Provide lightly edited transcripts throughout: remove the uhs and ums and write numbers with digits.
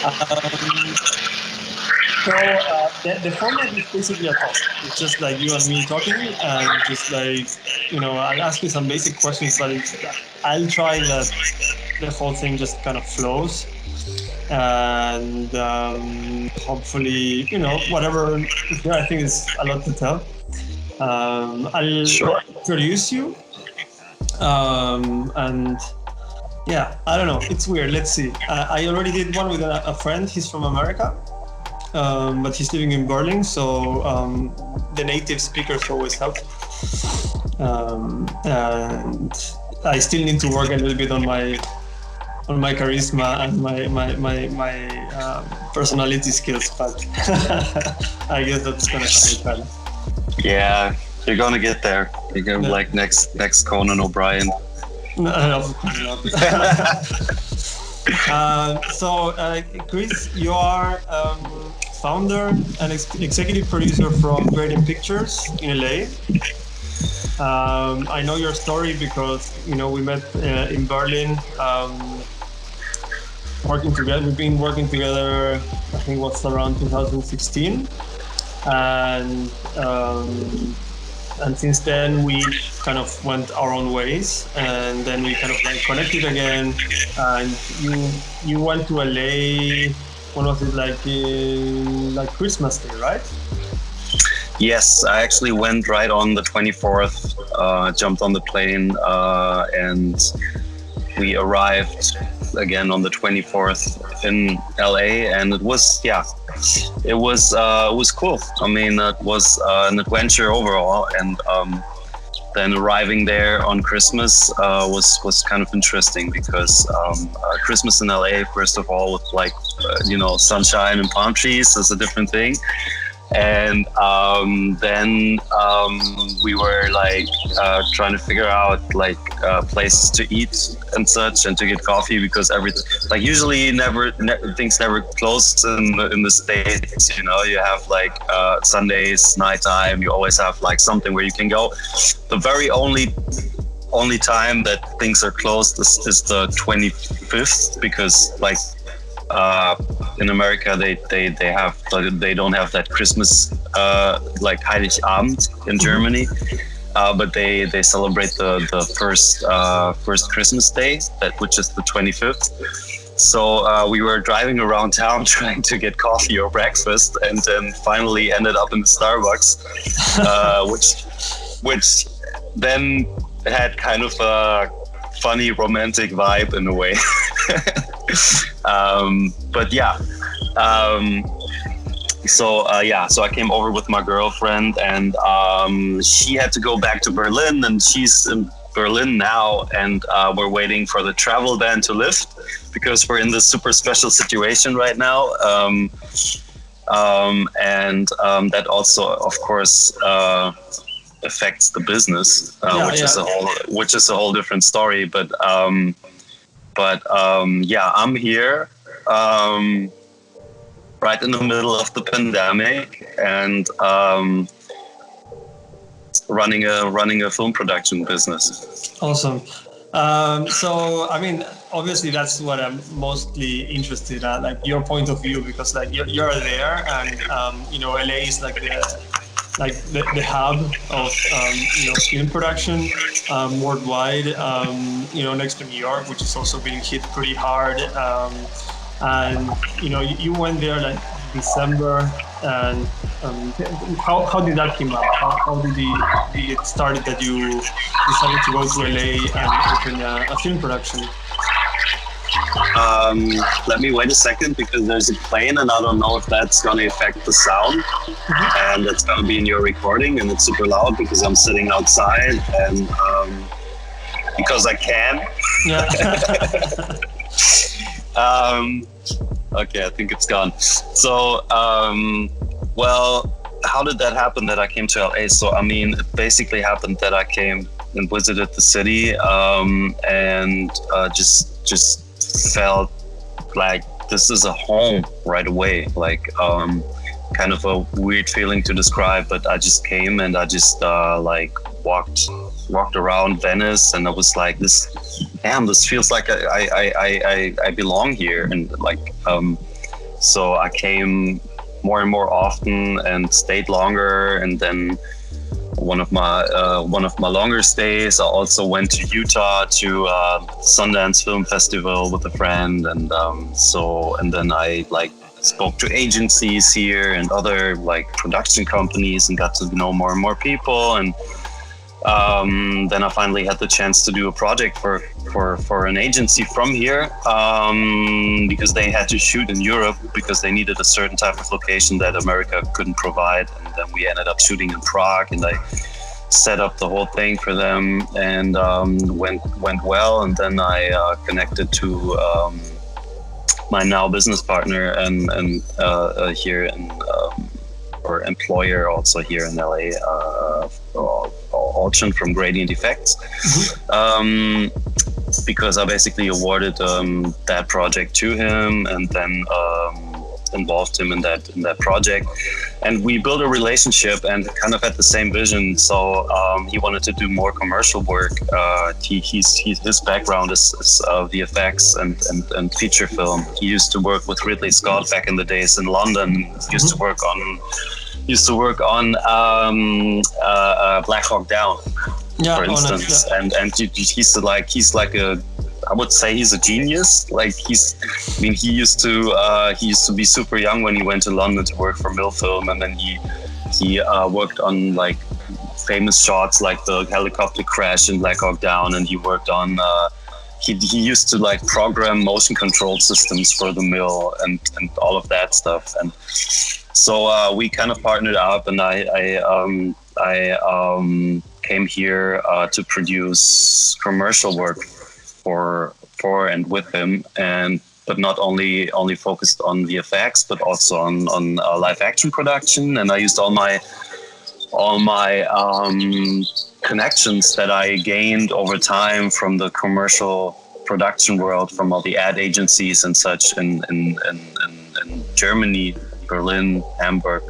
Um, the format is basically a talk. It's just like you and me talking, and just like I'll ask you some basic questions, but I'll try that the whole thing just kind of flows, and hopefully, whatever. Yeah, I think is a lot to tell. I'll Sure. introduce you, and yeah, I don't know. It's weird. Let's see. I already did one with a friend. He's from America, but he's living in Berlin, so the native speakers always help. And I still need to work a little bit on my charisma and my personality skills, but I guess that's gonna come with time. Yeah, you're gonna get there. You're gonna be like next Conan O'Brien. No, of course not. Chris, you are founder and executive producer from Gradient Pictures in LA. I know your story because we met in Berlin, working together. We've been working together. I think it was around 2016, and since then we kind of went our own ways, and then we kind of like connected again. And you went to LA. When was it? Like Christmas Day, right? Yes, I actually went right on the 24th, jumped on the plane, and we arrived again on the 24th in LA, and it was cool. I mean, it was an adventure overall, and then arriving there on Christmas was kind of interesting because Christmas in LA, first of all, with sunshine and palm trees is a different thing. And then we were like trying to figure out like places to eat and such, and to get coffee, because usually things never close in the States. You have like Sundays nighttime, you always have like something where you can go. The very only time that things are closed is the 25th, because like in America they don't have that Christmas like Heiligabend in Germany, but they celebrate the first Christmas day, which is the 25th. So we were driving around town trying to get coffee or breakfast, and then finally ended up in the Starbucks, which then had kind of a funny romantic vibe in a way. But yeah, so I came over with my girlfriend, and she had to go back to Berlin, and she's in Berlin now, and we're waiting for the travel ban to lift, because we're in this super special situation right now, and that also, of course, affects the business, which is a whole different story. But I'm here right in the middle of the pandemic, and running a film production business. Awesome. So I mean, obviously that's what I'm mostly interested in, like your point of view, because like you're there, and LA is like the hub of film production worldwide, next to New York, which is also being hit pretty hard, and you went there like December, and how did that come up? How did it started that you decided to go to LA and open a film production? Let me wait a second, because there's a plane, and I don't know if that's going to affect the sound. And that's going to be in your recording, and it's super loud because I'm sitting outside, and because I can. Yeah. Okay, I think it's gone. So, well, how did that happen that I came to LA? So, I mean, it basically happened that I came and visited the city, and just felt like this is a home right away. Like, kind of a weird feeling to describe, but I just came and I just walked around Venice, and I was like, this feels like I belong here, and like So I came more and more often and stayed longer. And then one of my longer stays, I also went to Utah to Sundance Film Festival with a friend, and then I like spoke to agencies here and other like production companies and got to know more and more people. And then I finally had the chance to do a project for an agency from here, because they had to shoot in Europe because they needed a certain type of location that America couldn't provide. And then we ended up shooting in Prague, and I set up the whole thing for them, and went well. And then I connected to my now business partner and here in or employer also here in LA, Olchen from Gradient Effects, because I basically awarded that project to him, and then involved him in that project, and we built a relationship and kind of had the same vision. So he wanted to do more commercial work. His background is VFX and feature film. He used to work with Ridley Scott back in the days in London. Used to work on Black Hawk Down, for instance. And he's like a, I would say he's a genius. Like he used to be super young when he went to London to work for Mill Film, and then he worked on like famous shots like the helicopter crash in Black Hawk Down, and he worked on he used to like program motion control systems for the Mill and all of that stuff. And so we kind of partnered up, and I came here to produce commercial work for and with him, but not only focused on VFX, but also on live action production. And I used all my connections that I gained over time from the commercial production world, from all the ad agencies and such in Germany, Berlin, Hamburg.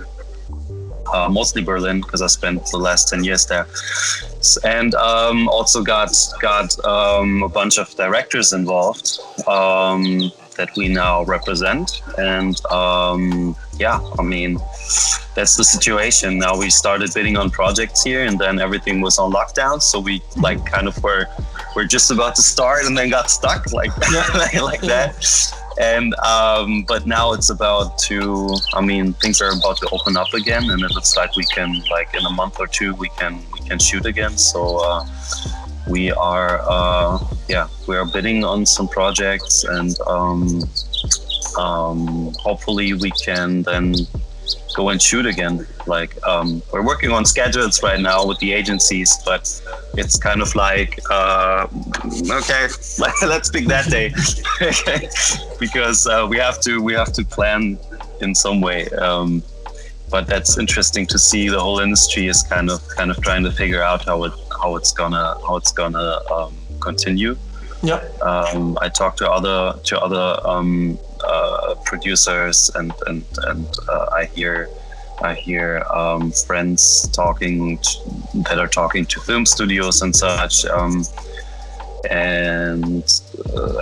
Mostly Berlin, because I spent the last 10 years there, and also got a bunch of directors involved that we now represent. And I mean, that's the situation. Now we started bidding on projects here, and then everything was on lockdown, so we like kind of were just about to start and then got stuck like that. And but now it's about to, I mean, things are about to open up again, and it looks like we can, like in a month or two, we can shoot again. So we are bidding on some projects, and hopefully we can then go and shoot again. Like we're working on schedules right now with the agencies, but it's kind of like okay, let's pick that day. Okay, because we have to plan in some way. But that's interesting to see. The whole industry is kind of trying to figure out how it's gonna continue. Yeah. I talked to other producers, and I hear friends that are talking to film studios and such, I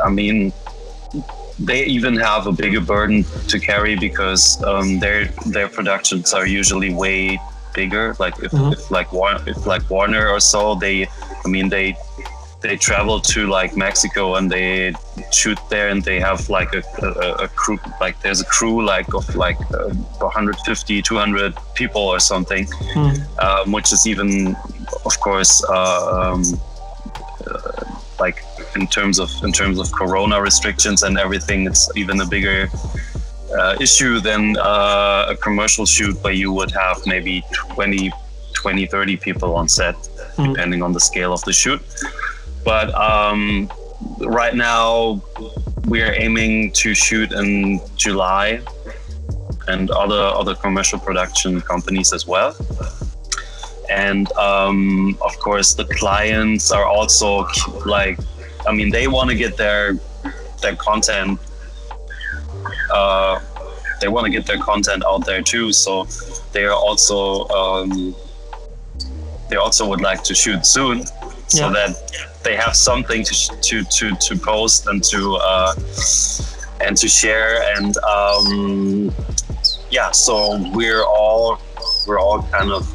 mean, they even have a bigger burden to carry, because their productions are usually way bigger. Like if Warner or so, they travel to like Mexico and they shoot there, and they have like a crew, like there's a crew like of like 150, 200 people or something, which is even, of course, like in terms of Corona restrictions and everything, it's even a bigger issue than a commercial shoot where you would have maybe 20, 30 people on set, depending on the scale of the shoot. But right now we are aiming to shoot in July, and other commercial production companies as well. And of course the clients are also like, I mean, they want to get their content. They want to get their content out there too. So they are also they also would like to shoot soon, so that they have something to post and and to share. And yeah, so we're all kind of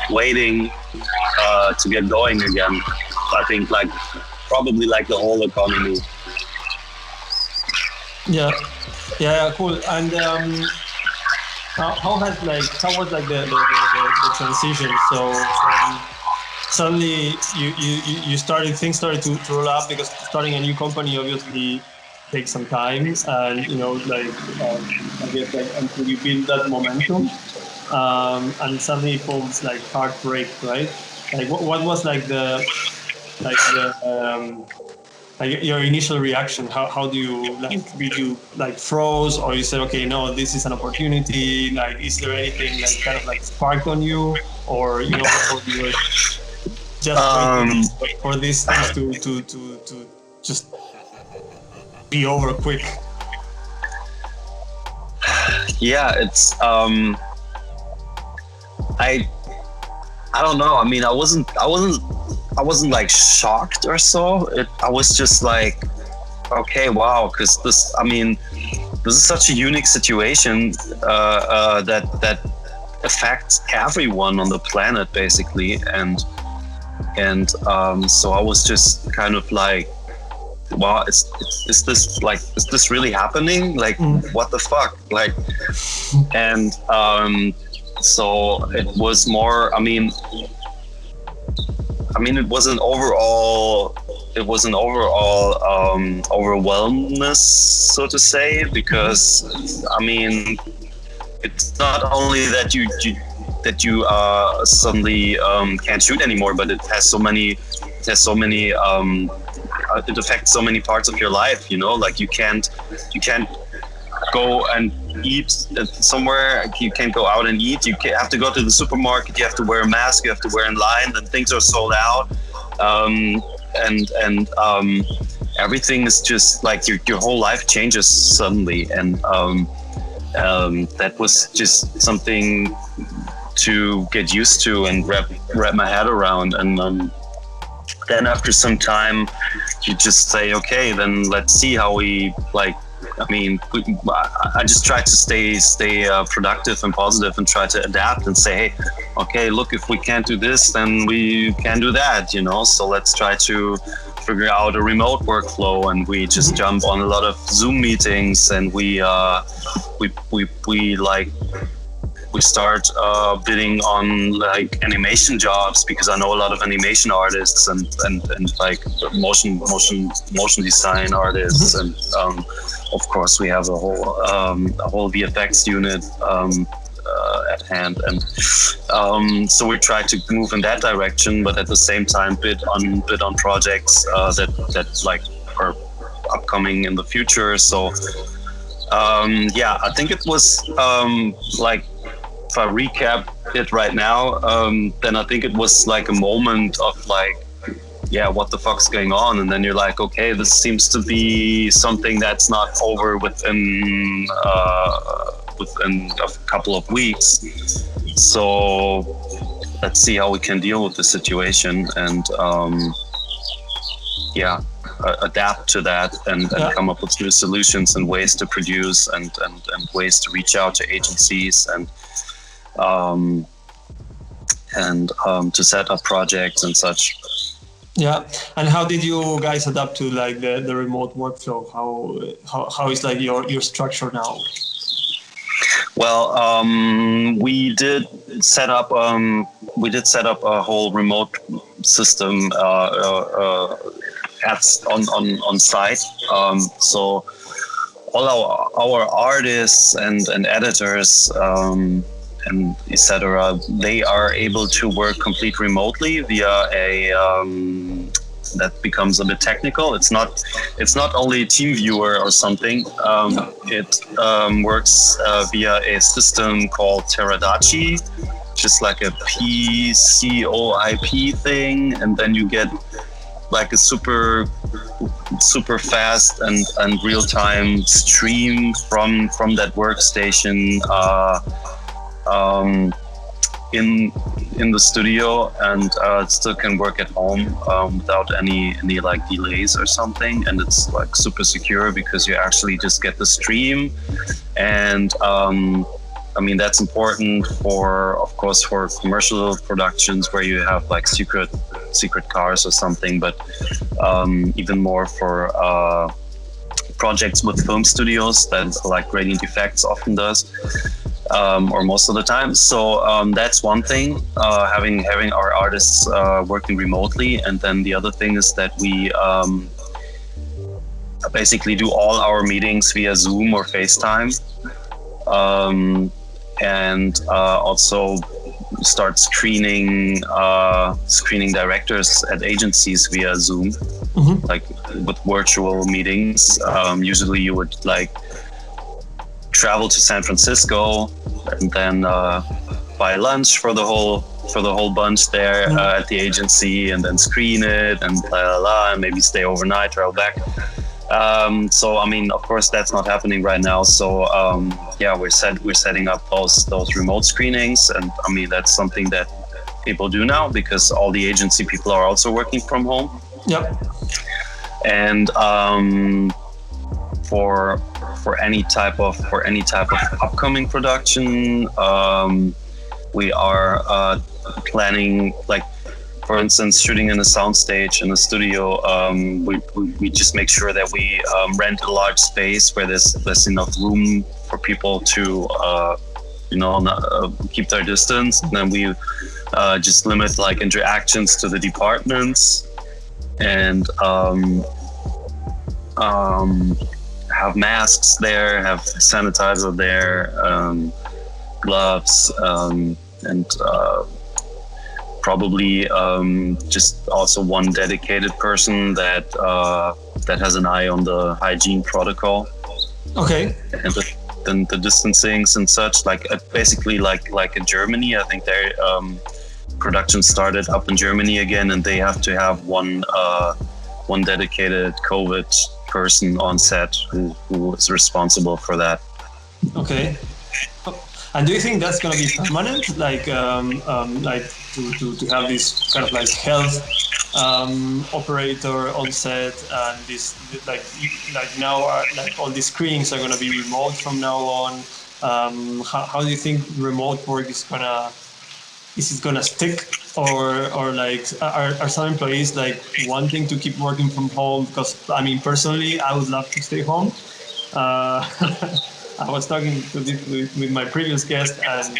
waiting to get going again. I think like probably like the whole economy. Yeah, yeah, cool. And how was like the transition? So suddenly you started, things started to roll up, because starting a new company obviously takes some time, and I guess like until you build that momentum, and suddenly it falls like heartbreak, right? Like what was like like your initial reaction? How do you like, did you like froze, or you said, okay, no, this is an opportunity? Like, is there anything like kind of like sparked on you, or or you were just waiting for these things to just be over quick? Yeah, it's I don't know. I mean, I wasn't like shocked or so. I was just like, okay, wow, because this is such a unique situation that affects everyone on the planet basically, and so I was just kind of like, wow, is this really happening? Like, what the fuck? Like, and so it was more. I mean, it was an overall overwhelmness, so to say, because I mean, it's not only that you suddenly can't shoot anymore, but it has so many it affects so many parts of your life, like you can't go and eat somewhere, you can't go out and eat, have to go to the supermarket, you have to wear a mask, you have to wear in line, then things are sold out, and everything is just like your whole life changes suddenly, and that was just something to get used to and wrap my head around. And then after some time you just say, okay, then let's see how we like. I mean, I just try to stay productive and positive, and try to adapt and say, hey, okay, look, if we can't do this, then we can do that, So let's try to figure out a remote workflow, and we just jump on a lot of Zoom meetings, and we start bidding on like animation jobs, because I know a lot of animation artists and like motion design artists, and of course we have a whole VFX unit at hand, and so we try to move in that direction, but at the same time bid on projects that like are upcoming in the future. So yeah, I think it was like, if I recap it right now, then I think it was like a moment of like, yeah, what the fuck's going on? And then you're like, okay, this seems to be something that's not over within a couple of weeks. So let's see how we can deal with the situation, and adapt to that, and come up with new solutions and ways to produce, and ways to reach out to agencies, and to set up projects and such. Yeah, and how did you guys adapt to like the remote workflow? How is like your structure now? Well, we did set up a whole remote system on site. So all our artists and editors and etc., they are able to work complete remotely via a that becomes a bit technical. It's not only TeamViewer or something. It works via a system called Teradachi, just like a PCOIP thing, and then you get like a super fast and real-time stream from that workstation. in the studio and still can work at home without any like delays or something, and it's like super secure because you actually just get the stream. And I mean, that's important for, of course, for commercial productions where you have like secret cars or something, but even more for projects with film studios that like Gradient Effects often does, or most of the time. So that's one thing, having our artists working remotely. And then the other thing is that we basically do all our meetings via Zoom or FaceTime. And also start screening directors at agencies via Zoom, like with virtual meetings. Usually you would like travel to San Francisco and then buy lunch for the whole bunch there at the agency, and then screen it and and maybe stay overnight, travel back. So I mean, of course, that's not happening right now. So yeah, we're setting up those remote screenings, and I mean that's something that people do now because all the agency people are also working from home. Yep. And for any type of upcoming production, we are planning, like, for instance, shooting in a soundstage in a studio. We just make sure that we rent a large space where there's enough room for people to keep their distance. And then we just limit like interactions to the departments, and have masks there, have sanitizer there, gloves, and probably just also one dedicated person that has an eye on the hygiene protocol. Okay. And then the distancings and such, like basically like in Germany, I think their production started up in Germany again, and they have to have one dedicated COVID person on set who is responsible for that. Okay. And do you think that's going to be permanent, like to have this kind of like health operator on set, and this like now like all these screenings are going to be remote from now on? How do you think remote work is it gonna stick, or like are some employees like wanting to keep working from home? Because I mean, personally, I would love to stay home. I was talking to this with my previous guest, and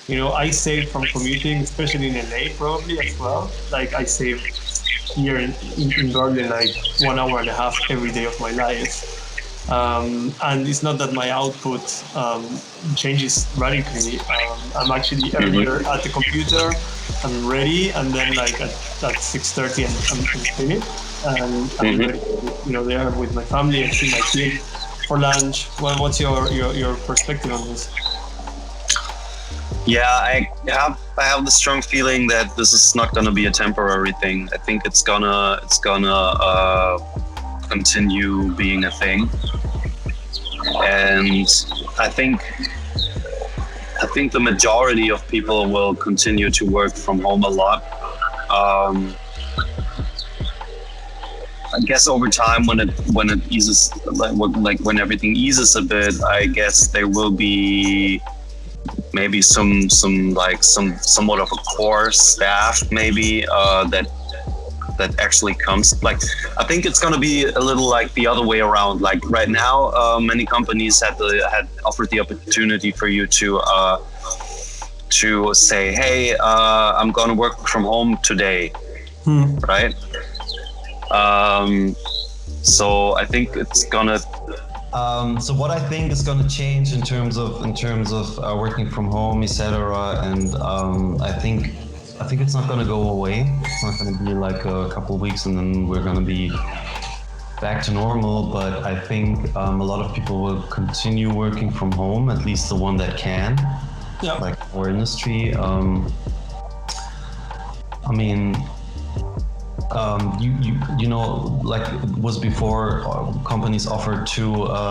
I save from commuting, especially in LA, probably as well. Like I save here in Berlin like 1 hour and a half every day of my life. And it's not that my output changes radically. I'm actually earlier at the computer, I'm ready, and then like at 6:30 I'm finished, and I'm ready, there with my family and see my kid for lunch. Well, what's your perspective on this? Yeah, I have the strong feeling that this is not going to be a temporary thing. I think it's gonna continue being a thing, and I think the majority of people will continue to work from home a lot. I guess over time, when it eases, like when everything eases a bit, I guess there will be maybe somewhat of a core staff, maybe that actually comes. Like, I think it's going to be a little like the other way around. Like right now, many companies had offered the opportunity for you to say, hey, I'm going to work from home today, right? So I think it's gonna. So what I think is going to change in terms of working from home, etc. And I think it's not going to go away. It's not going to be like a couple of weeks and then we're going to be back to normal. But I think a lot of people will continue working from home, at least the one that can. Yeah. Like our industry. I mean. Like it was before, companies offered to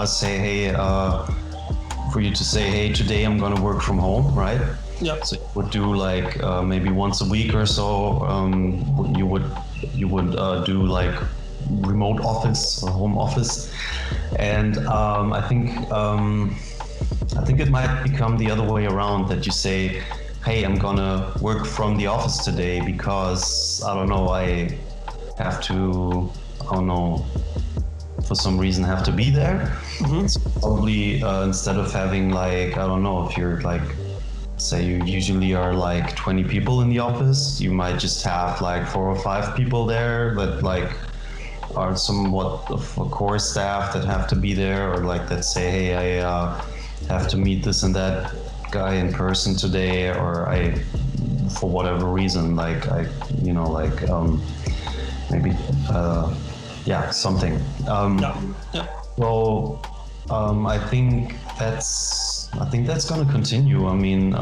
say, hey, for you to say, hey, today I'm going to work from home, right? Yeah. So you would do like maybe once a week or so. You would do like remote office or home office, and I think it might become the other way around, that you say, hey, I'm gonna work from the office today because I don't know, I have to, I don't know, for some reason have to be there. So probably instead of having like, I don't know, if you're like, say you usually are like 20 people in the office, you might just have like 4 or 5 people there that like are somewhat of a core staff that have to be there, or like that say, hey, I have to meet this and that guy in person today, or I, for whatever reason, like I, you know, like maybe yeah, something. So I think that's going to continue. I mean,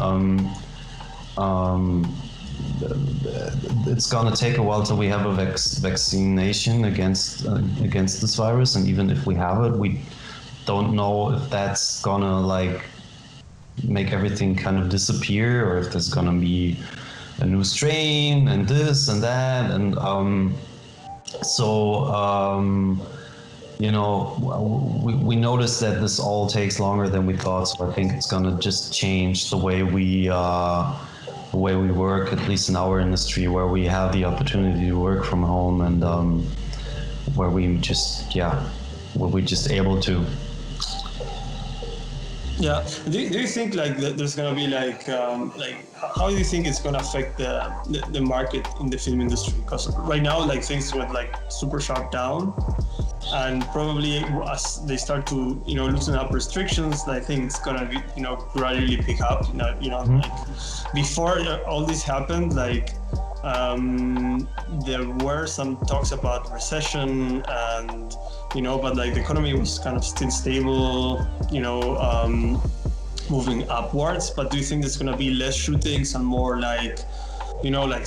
it's going to take a while till we have a vaccination against this virus, and even if we have it, we don't know if that's gonna like make everything kind of disappear, or if there's gonna be a new strain and this and that, and you know, we noticed that this all takes longer than we thought. So I think it's gonna just change the way we work, at least in our industry, where we have the opportunity to work from home, and where we're just able to. Yeah. Do you think like there's gonna be like how do you think it's gonna affect the market in the film industry? Because right now like things went like super sharp down, and probably as they start to loosen up restrictions, I think it's gonna be gradually pick up. Like before all this happened, like there were some talks about recession, and but like the economy was kind of still stable, moving upwards. But do you think there's gonna be less shootings and more like like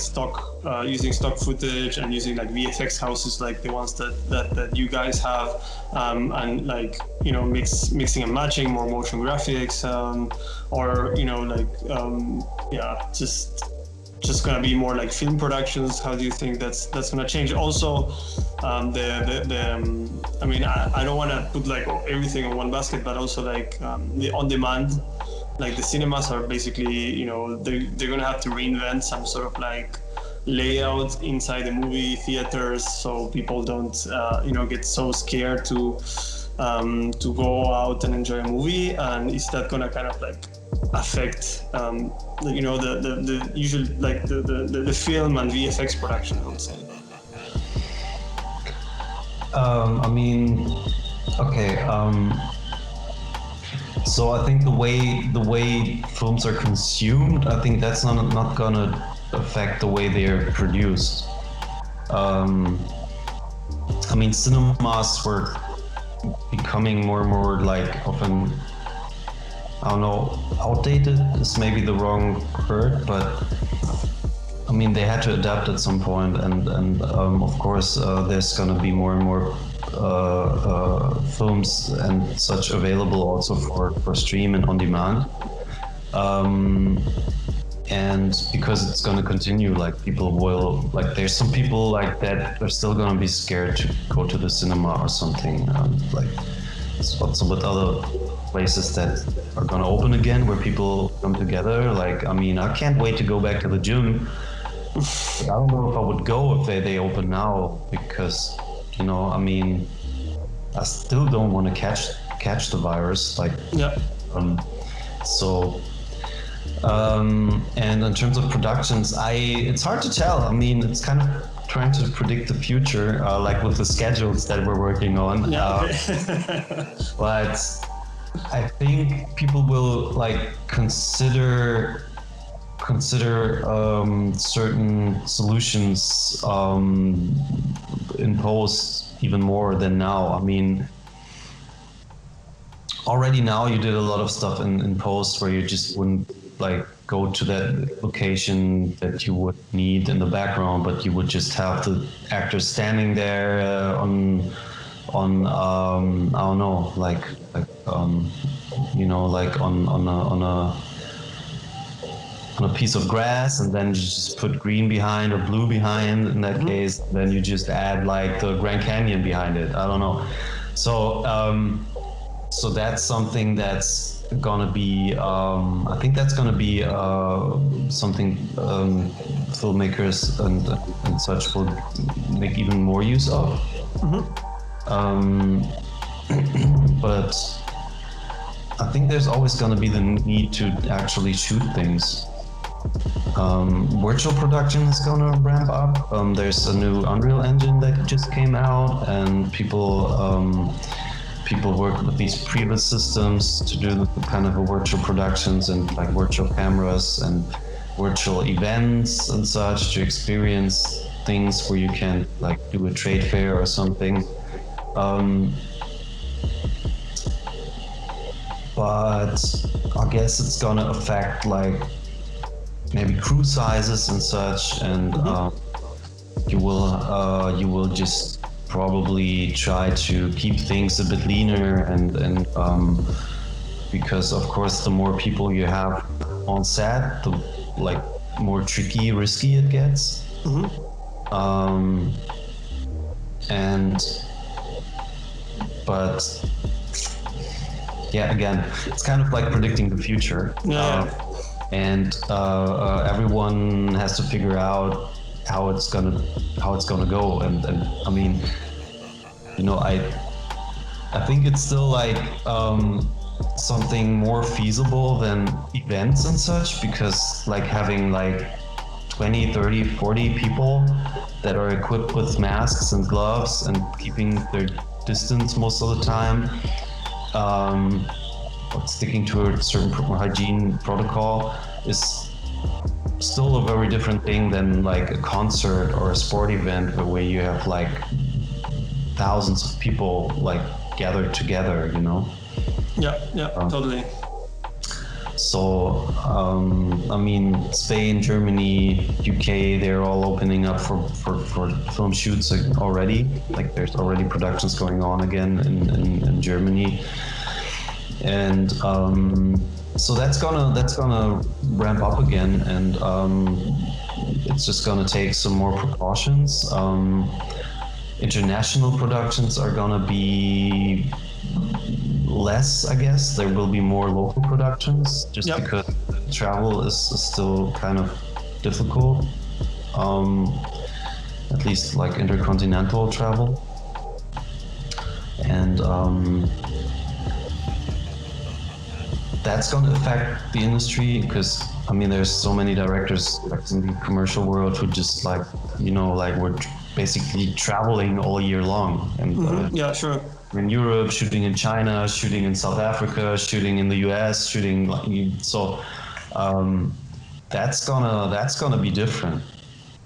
using stock footage and using like VFX houses like the ones that you guys have, and like mixing and matching more motion graphics, or just gonna be more like film productions? How do you think that's gonna change? Also, I mean, I don't want to put like everything in one basket, but also like the on demand, like the cinemas are basically they're gonna have to reinvent some sort of like layout inside the movie theaters, so people don't get so scared to go out and enjoy a movie. And is that gonna kind of like affect the usual like the film and VFX production, I would say? I mean, okay. So I think the way films are consumed, I think that's not gonna affect the way they're produced. I mean, cinemas were becoming more and more like often, I don't know, outdated is maybe the wrong word, but I mean, they had to adapt at some point, and of course there's gonna be more and more films and such available also for stream and on demand. And because it's going to continue, like people will, like there's some people like that are still going to be scared to go to the cinema or something, like also with other places that are going to open again where people come together. Like, I mean, I can't wait to go back to the gym. I don't know if I would go if they open now, because I mean, I still don't want to catch the virus, like yeah. And in terms of productions, it's hard to tell. I mean, it's kind of trying to predict the future, like with the schedules that we're working on. Yeah. But I think people will like consider certain solutions in post even more than now. I mean, already now you did a lot of stuff in post where you just wouldn't like go to that location that you would need in the background, but you would just have the actors standing there on I don't know, like on a on a piece of grass, and then you just put green behind or blue behind in that case. Then you just add like the Grand Canyon behind it. I don't know. So that's something that's gonna be. I think that's gonna be something filmmakers and such will make even more use of. But I think there's always going to be the need to actually shoot things. Virtual production is going to ramp up. There's a new Unreal Engine that just came out, and people work with these previous systems to do kind of a virtual productions and like virtual cameras and virtual events and such to experience things where you can like do a trade fair or something. But I guess it's gonna affect like maybe crew sizes and such, and you will just probably try to keep things a bit leaner and because of course the more people you have on set, the like more tricky, risky it gets. But yeah, again, it's kind of like predicting the future. And everyone has to figure out how it's gonna go. And I mean, you know, I think it's still like something more feasible than events and such, because like having like 20, 30, 40 people that are equipped with masks and gloves and keeping their distance most of the time, sticking to a certain hygiene protocol is still a very different thing than like a concert or a sport event where you have like thousands of people like gathered together, you know? Totally. So, I mean, Spain, Germany, UK, they're all opening up for film shoots already. Like there's already productions going on again in Germany. And so that's gonna ramp up again, and it's just gonna take some more precautions. International productions are gonna be less, I guess. There will be more local productions, just because travel is still kind of difficult. At least like intercontinental travel, and that's going to affect the industry, because I mean there's so many directors like in the commercial world who just like, you know, like we're basically traveling all year long, and in Europe, shooting in China, shooting in South Africa, shooting in the US, shooting so that's gonna be different.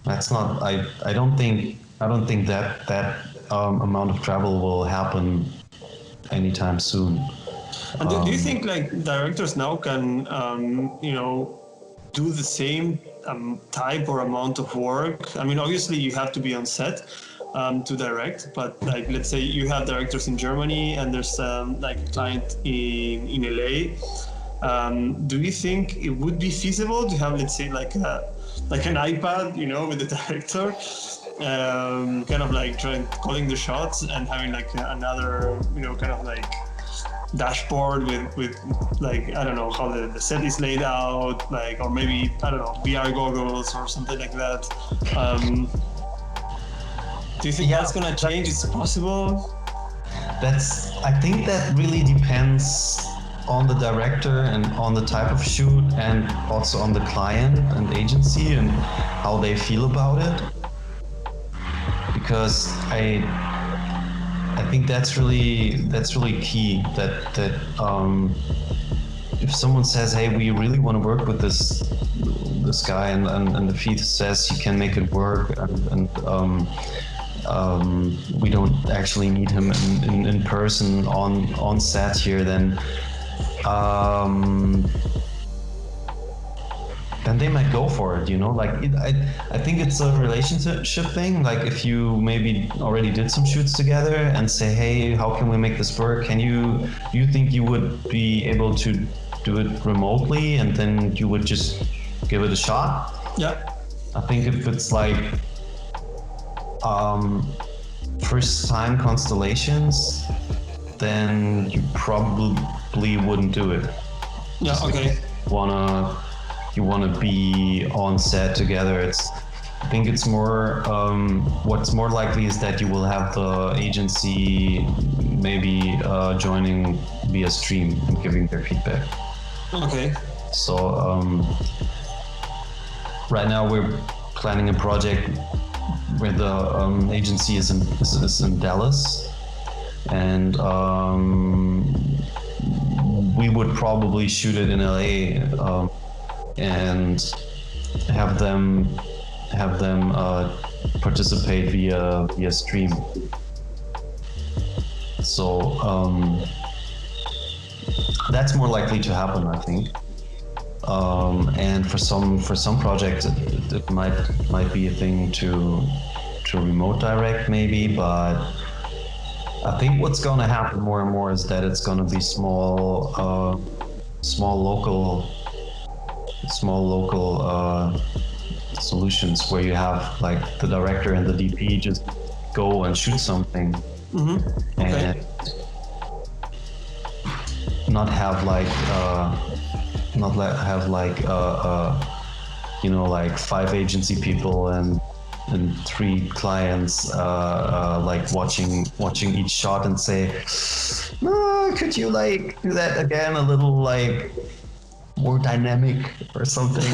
That's not I don't think that amount of travel will happen anytime soon. And do you think like directors now can, you know, do the same type or amount of work? I mean, obviously you have to be on set to direct, but like let's say you have directors in Germany and there's like a client in LA. Do you think it would be feasible to have, let's say, like an iPad, you know, with the director, kind of like calling the shots and having like another, you know, kind of like dashboard with like, I don't know how the set is laid out, like, or maybe, I don't know, VR goggles or something like that. Do you think that's gonna change? It's possible? I think that really depends on the director and on the type of shoot, and also on the client and agency and how they feel about it. Because I think that's really key. That if someone says, "Hey, we really want to work with this guy," and if he says he can make it work, and we don't actually need him in person on set here, then they might go for it, you know. Like I think it's a relationship thing. Like if you maybe already did some shoots together and say, hey, how can we make this work? Do you think you would be able to do it remotely, and then you would just give it a shot. Yeah. I think if it's like first time constellations, then you probably wouldn't do it. Yeah. Okay. You wanna be on set together. I think it's more what's more likely is that you will have the agency maybe joining via stream and giving their feedback. Okay. So right now we're planning a project where the agency is in Dallas, and we would probably shoot it in LA and have them participate via stream. So that's more likely to happen, I think. And for some projects, it might be a thing to remote direct maybe, but I think what's going to happen more and more is that it's going to be small local solutions where you have like the director and the DP just go and shoot something, and not have like like 5 agency people and 3 clients like watching each shot and say, could you like do that again a little like more dynamic or something.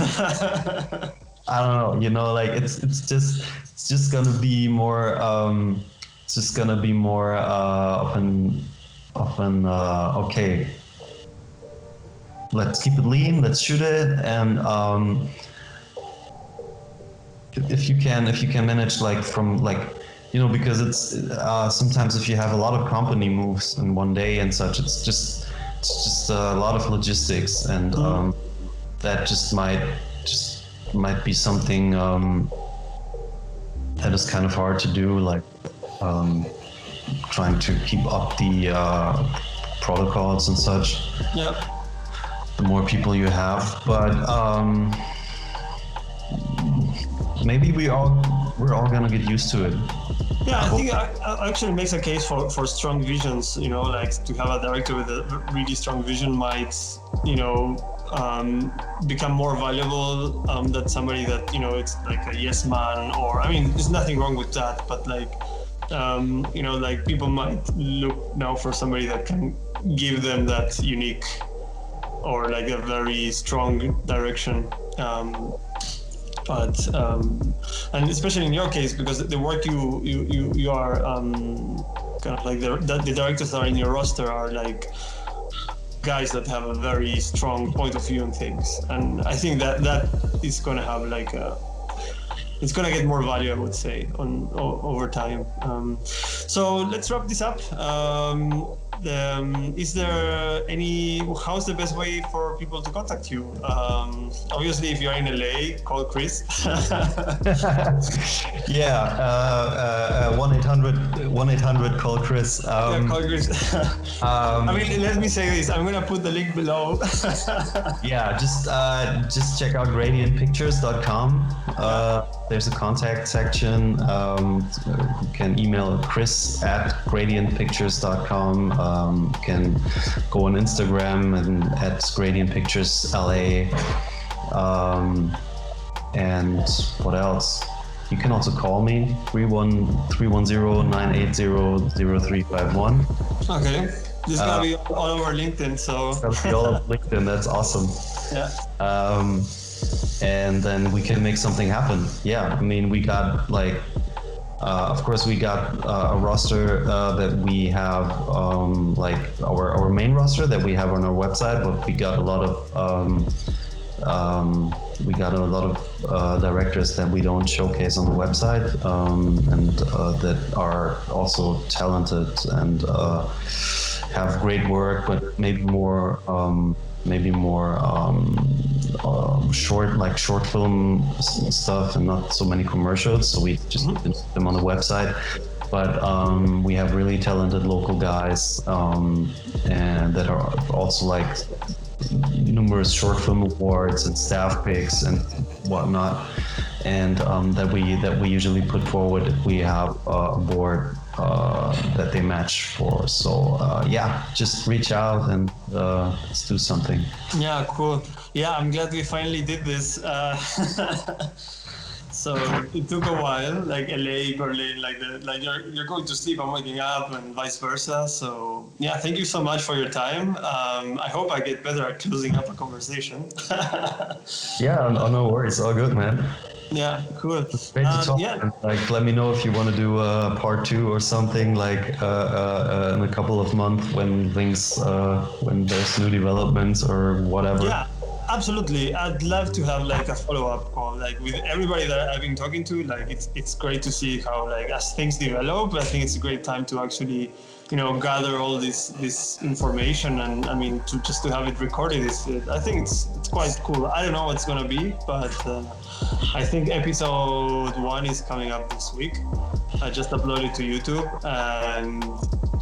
I don't know, like it's just gonna be more often okay, let's keep it lean, let's shoot it, and if you can manage like from like, because it's sometimes if you have a lot of company moves in one day and such, it's just a lot of logistics, and that just might be something that is kind of hard to do, like trying to keep up the protocols and such. Yeah. The more people you have, but maybe we're all gonna get used to it. Yeah, I think it actually makes a case for strong visions. Like to have a director with a really strong vision might, become more valuable than somebody that it's like a yes man, or there's nothing wrong with that, but like like people might look now for somebody that can give them that unique or like a very strong direction. But and especially in your case, because the work you are kind of like the directors that are in your roster are like guys that have a very strong point of view on things, and I think that is going to have like it's going to get more value, I would say, over time. So let's wrap this up. Is there how's the best way for people to contact you? Obviously, if you're in LA, call Chris. Yeah, 1-800 call Chris. Yeah, call Chris. Let me say this. I'm gonna put the link below. Yeah, just check out gradientpictures.com. There's a contact section. You can email chris@gradientpictures.com. Can go on Instagram and @gradientpicturesLA. And what else? You can also call me 310-980-0351. Okay, this is gonna be all over LinkedIn, so. It's gonna be all over LinkedIn. That's awesome. Yeah. And then we can make something happen. Yeah, we got like, of course, we got a roster that we have, like our main roster that we have on our website, but we got a lot of directors that we don't showcase on the website, and that are also talented and have great work, but maybe more short film stuff and not so many commercials. So we just put them on the website. But we have really talented local guys, and that are also like numerous short film awards and staff picks and whatnot, and that we usually put forward if we have a board that they match for. So yeah, just reach out and let's do something. Yeah, cool. Yeah, I'm glad we finally did this. So it took a while, like LA, Berlin, like you're going to sleep, I'm waking up, and vice versa. So yeah, thank you so much for your time. I hope I get better at closing up a conversation. Yeah, no worries, all good, man. Yeah, cool. It's great to talk. Yeah. And, like, let me know if you want to do a part 2 or something, like in a couple of months when things, when there's new developments or whatever. Yeah, absolutely. I'd love to have like a follow-up call, like with everybody that I've been talking to. Like it's great to see how, like, as things develop, I think it's a great time to actually, gather all this information, and I mean to have it recorded I think it's quite cool. I don't know what's gonna be, but I think episode 1 is coming up this week. I just uploaded to YouTube, and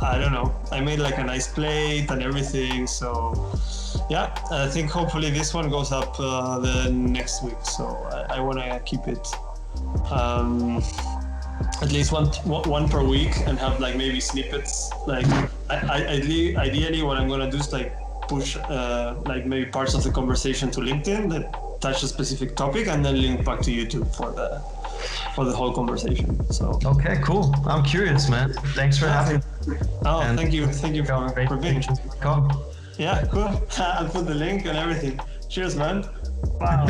I don't know, I made like a nice plate and everything, so yeah, I think hopefully this one goes up the next week. So I want to keep it at least one per week, and have like maybe snippets. Like ideally what I'm gonna do is like push like maybe parts of the conversation to LinkedIn that touch a specific topic, and then link back to YouTube for the whole conversation. So Okay, cool. I'm curious, man. Thanks for having me. oh, And thank you for being. Come. Yeah, cool. I'll put the link and everything. Cheers, man. Wow.